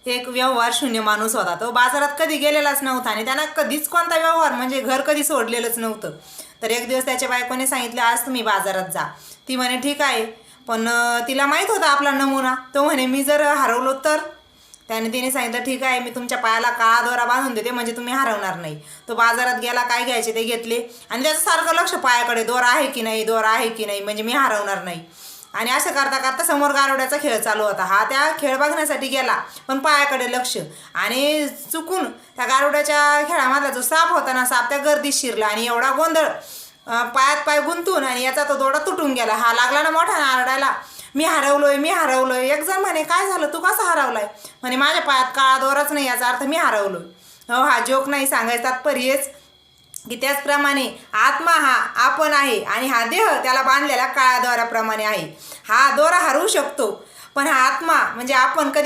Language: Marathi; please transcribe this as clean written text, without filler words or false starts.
ते एक व्यवहार शून्य माणूस होता. तो बाजारात कधी गेलेलाच नव्हता आणि त्यांना कधीच कोणता व्यवहार म्हणजे घर कधी सोडलेलंच नव्हतं. तर एक दिवस त्याच्या बायकोने सांगितले आज तुम्ही बाजारात जा. ती म्हणे ठीक आहे. पण तिला माहीत होता आपला नमुना. तो म्हणे मी जर हरवलो तर. तिने सांगितलं ठीक आहे मी तुमच्या पायाला काळा दोरा बांधून देते म्हणजे तुम्ही हरवणार नाही. तो बाजारात गेला, काय घ्यायचे ते घेतले आणि त्याचं सारखं लक्ष पायाकडे, दोरा आहे की नाही, दोरा आहे की नाही, म्हणजे मी हरवणार नाही. आणि असं करता करता समोर गारुड्याचा खेळ चालू होता. हा त्या खेळ बघण्यासाठी गेला पण पायाकडे लक्ष, आणि चुकून त्या गारुड्याच्या खेळामधला जो साप होता ना, साप त्या गर्दीत शिरला आणि एवढा गोंधळ, पायात पाय गुंतून आणि याचा तो दोडा तुटून गेला. हा लागला ना मोठा आरडायला, मी हरवलोय मी हरवलोय. एक जण म्हणे काय झालं, तू कसा हरवलाय? म्हणे माझ्या पायात काळा दोराच नाही, याचा अर्थ मी हरवलोय. हो, हा जोक नाही, सांगायचा तात्पर्यच की त्याचप्रमाणे आत्मा हा आपण आहे आणि हा देह त्याला बांधलेला काळ्या दोऱ्याप्रमाणे आहे. हा दोरा हरवू शकतो पण हा आत्मा म्हणजे आपण कधी